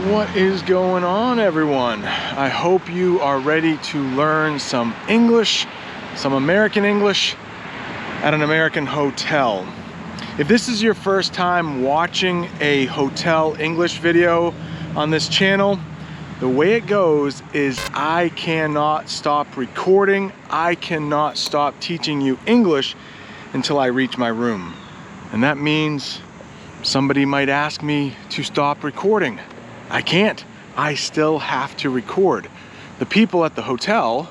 What is going on, everyone? I hope you are ready to learn some English, some American English at an American hotel. If this is your first time watching a hotel English video on this channel, the way it goes is I cannot stop recording. I cannot stop teaching you English until I reach my room. And that means somebody might ask me to stop recording. I can't. I still have to record. The people at the hotel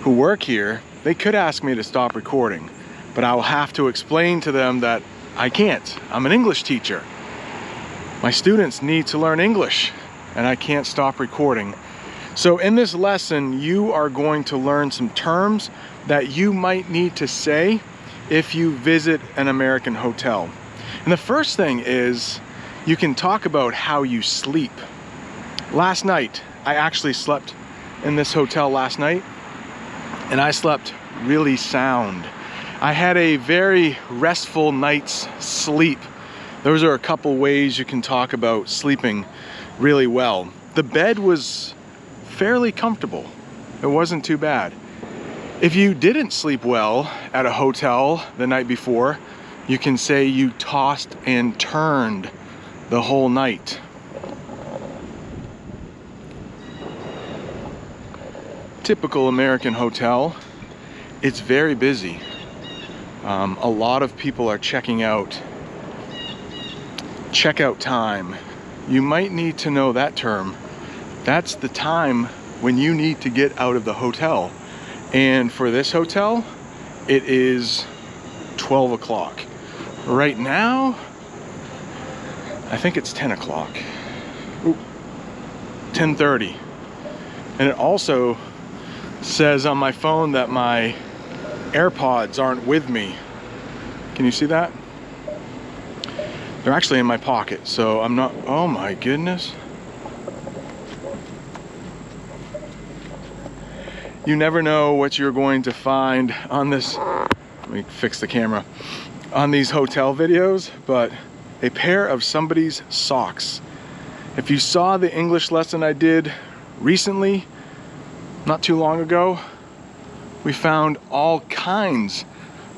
who work here, they could ask me to stop recording, but I will have to explain to them that I can't. I'm an English teacher. My students need to learn English, and I can't stop recording. So in this lesson, you are going to learn some terms that you might need to say if you visit an American hotel. And the first thing is, you can talk about how you sleep. Last night, I actually slept in this hotel last night, and I slept really sound. I had a very restful night's sleep. Those are a couple ways you can talk about sleeping really well. The bed was fairly comfortable. It wasn't too bad. If you didn't sleep well at a hotel the night before, you can say you tossed and turned the whole night. Typical American hotel. It's very busy. A lot of people are checking out. Checkout time. You might need to know that term. That's the time when you need to get out of the hotel. And for this hotel, it is 12 o'clock. Right now, I think it's 10 o'clock. 10:30. And it also says on my phone that my AirPods aren't with me. Can you see that? They're actually in my pocket, so I'm not, oh my goodness. You never know what you're going to find on this, let me fix the camera, on these hotel videos, but a pair of somebody's socks. If you saw the English lesson I did recently, not too long ago, we found all kinds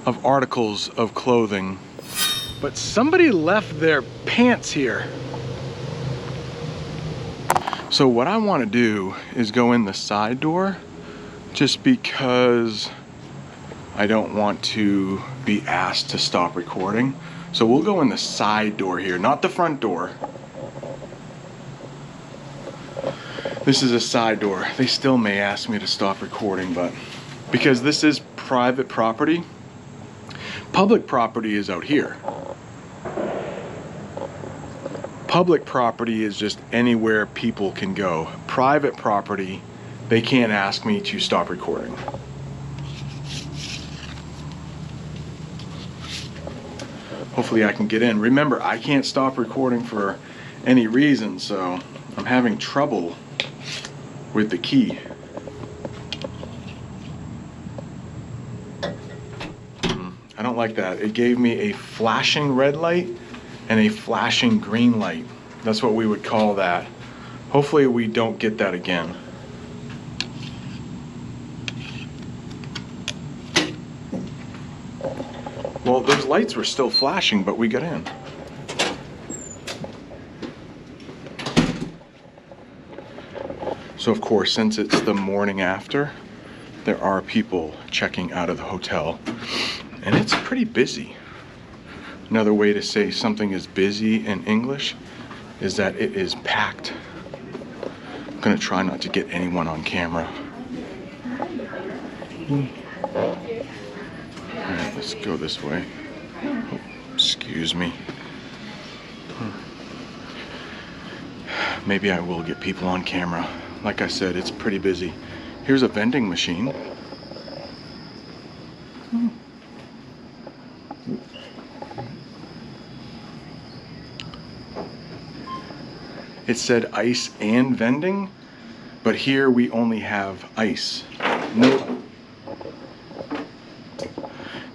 of articles of clothing. But somebody left their pants here. So what I want to do is go in the side door, just because I don't want to be asked to stop recording. So we'll go in the side door here, not the front door. This is a side door. They still may ask me to stop recording, but because this is private property, public property is out here. Public property is just anywhere people can go. Private property, they can't ask me to stop recording. Hopefully I can get in. Remember, I can't stop recording for any reason, so I'm having trouble with the key. I don't like that. It gave me a flashing red light and a flashing green light. That's what we would call that. Hopefully we don't get that again. Well, those lights were still flashing, but we got in. So of course, since it's the morning after, there are people checking out of the hotel, and it's pretty busy. Another way to say something is busy in English is that it is packed. I'm gonna try not to get anyone on camera. Alright, let's go this way. Oh, excuse me. Maybe I will get people on camera. Like I said, it's pretty busy. Here's a vending machine. It said ice and vending, but here we only have ice.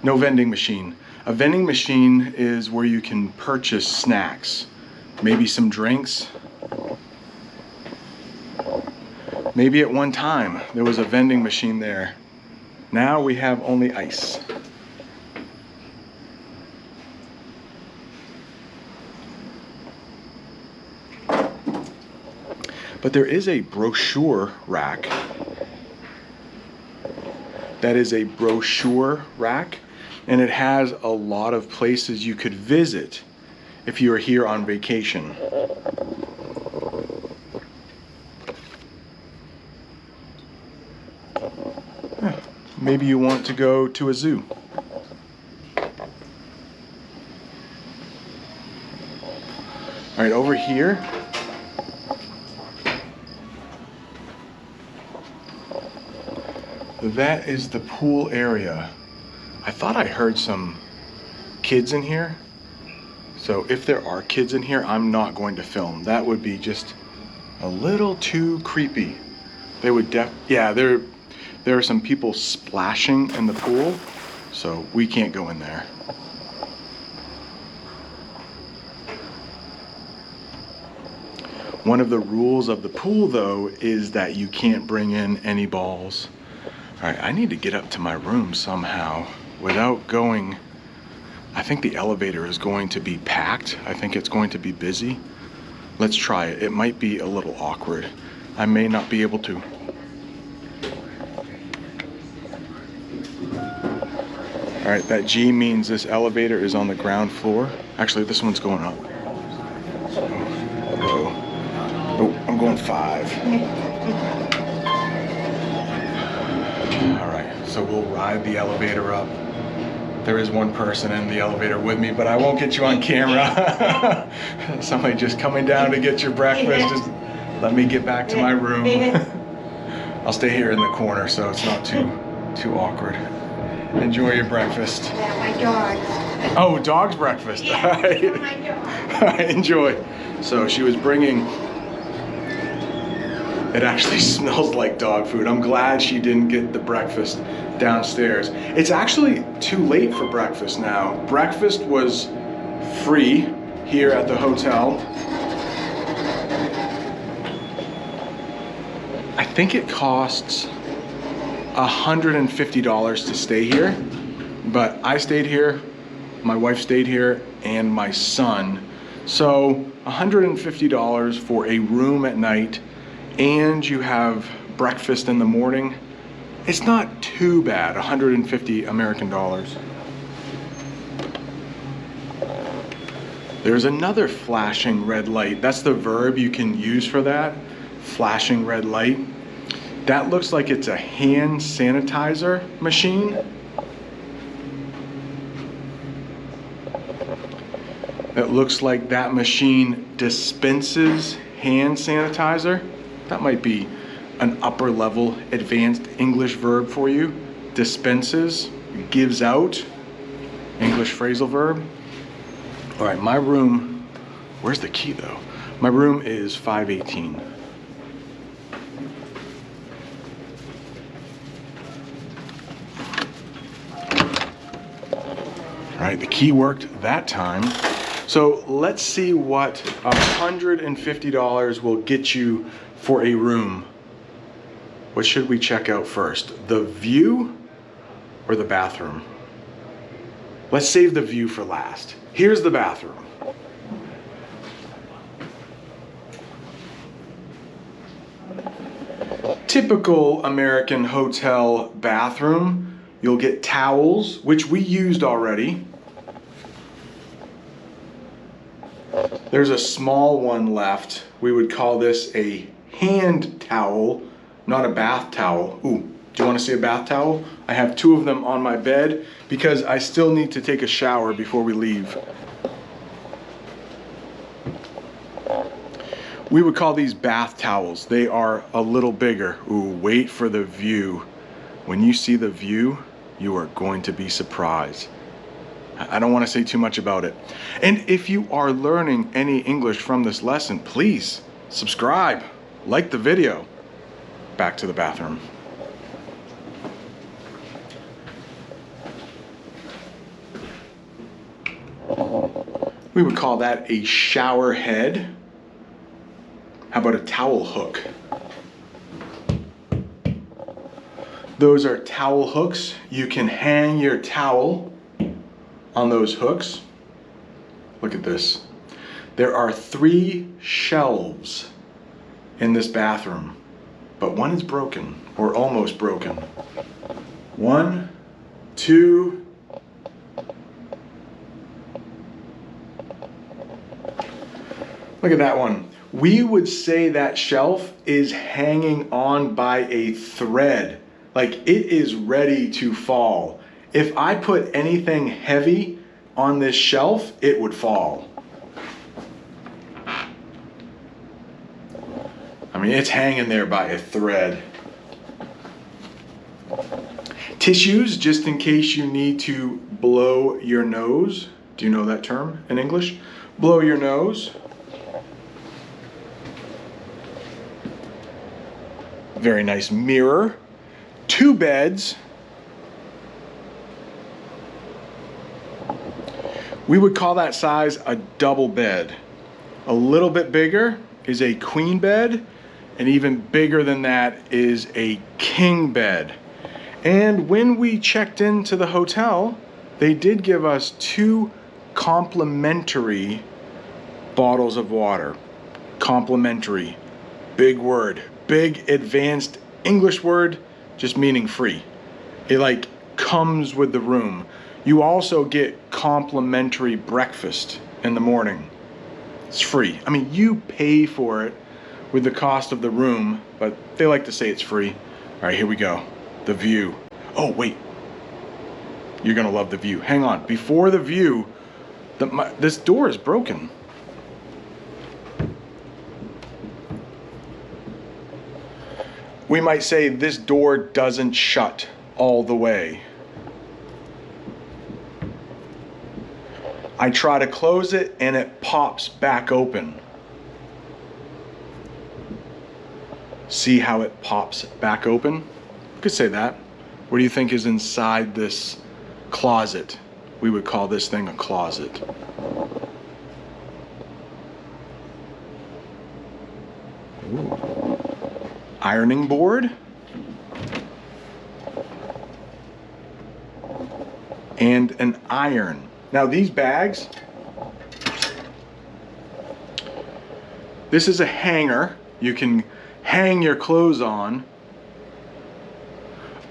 No vending machine. A vending machine is where you can purchase snacks. maybe some drinks. Maybe at one time there was a vending machine there. Now we have only ice. But there is a brochure rack. That is a brochure rack, and it has a lot of places you could visit if you are here on vacation. Maybe you want to go to a zoo. All right, over here, that is the pool area. I thought I heard some kids in here. So if there are kids in here, I'm not going to film. That would be just a little too creepy. They would yeah, there are some people splashing in the pool, so we can't go in there. One of the rules of the pool, though, is that you can't bring in any balls. All right, I need to get up to my room somehow without going. I think the elevator is going to be packed. I think it's going to be busy. Let's try it. It might be a little awkward. I may not be able to. All right, that G means this elevator is on the ground floor. Actually, this one's going up. Oh, I'm going 5. All right, so we'll ride the elevator up. There is one person in the elevator with me, but I won't get you on camera. Somebody just coming down to get your breakfast. Just let me get back to my room. I'll stay here in the corner so it's not too awkward. Enjoy your breakfast. Yeah, my dog. Oh, dog's breakfast. Yeah, All right. my dog. All right, enjoy. So she was bringing, it actually smells like dog food. I'm glad she didn't get the breakfast downstairs. It's actually too late for breakfast now. Breakfast was free here at the hotel. I think it costs $150 to stay here, but I stayed here, my wife stayed here, and my son. So $150 for a room at night, and you have breakfast in the morning. It's not too bad, 150 American dollars. There's another flashing red light. That's the verb you can use for that, flashing red light. That looks like it's a hand sanitizer machine. It looks like that machine dispenses hand sanitizer. That might be an upper level advanced English verb for you. Dispenses, gives out, English phrasal verb. All right, my room, where's the key though? My room is 518. All right, the key worked that time. So let's see what $150 will get you for a room. What should we check out first? The view or the bathroom? Let's save the view for last. Here's the bathroom. Typical American hotel bathroom. You'll get towels, which we used already. There's a small one left. We would call this a hand towel, not a bath towel. Ooh, do you want to see a bath towel? I have 2 of them on my bed because I still need to take a shower before we leave. We would call these bath towels. They are a little bigger. Ooh, wait for the view. When you see the view, you are going to be surprised. I don't want to say too much about it. And if you are learning any English from this lesson, please subscribe, like the video. Back to the bathroom. We would call that a shower head. How about a towel hook? Those are towel hooks. You can hang your towel on those hooks. Look at this. There are 3 shelves in this bathroom, but one is broken or almost broken. 1, 2. Look at that one. We would say that shelf is hanging on by a thread. Like it is ready to fall. If I put anything heavy on this shelf, it would fall. I mean, it's hanging there by a thread. Tissues, just in case you need to blow your nose. Do you know that term in English? Blow your nose. Very nice mirror. 2 beds. We would call that size a double bed. A little bit bigger is a queen bed, and even bigger than that is a king bed. And when we checked into the hotel, they did give us 2 complimentary bottles of water. Complimentary. Big word. Big advanced English word, just meaning free. It like comes with the room. You also get complimentary breakfast in the morning. It's free. I mean, you pay for it with the cost of the room, but they like to say it's free. All right, here we go. The view. Oh, wait. You're gonna love the view. Hang on. Before the view, this door is broken. We might say this door doesn't shut all the way. I try to close it and it pops back open. See how it pops back open? You could say that. What do you think is inside this closet? We would call this thing a closet. Ooh. Ironing board. And an iron. Now these bags, this is a hanger you can hang your clothes on,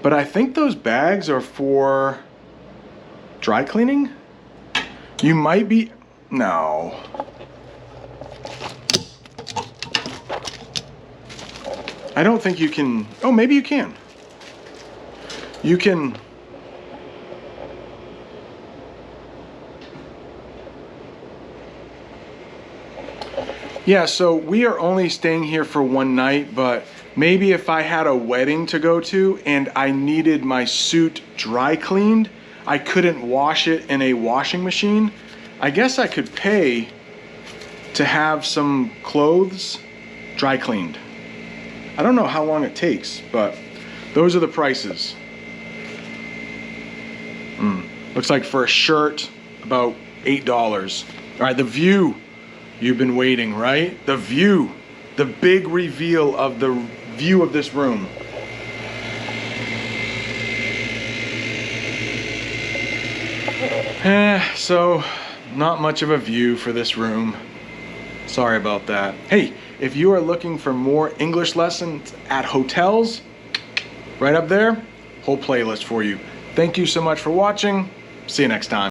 but I think those bags are for dry cleaning. You might be, no. I don't think you can, oh, maybe you can. You can, yeah, so we are only staying here for one night, but maybe if I had a wedding to go to and I needed my suit dry cleaned, I couldn't wash it in a washing machine, I guess I could pay to have some clothes dry cleaned. I don't know how long it takes, but those are the prices. Looks like for a shirt, about $8. All right, the view. You've been waiting, right? The view. The big reveal of the view of this room. So, not much of a view for this room. Sorry about that. Hey, if you are looking for more English lessons at hotels, right up there, whole playlist for you. Thank you so much for watching. See you next time.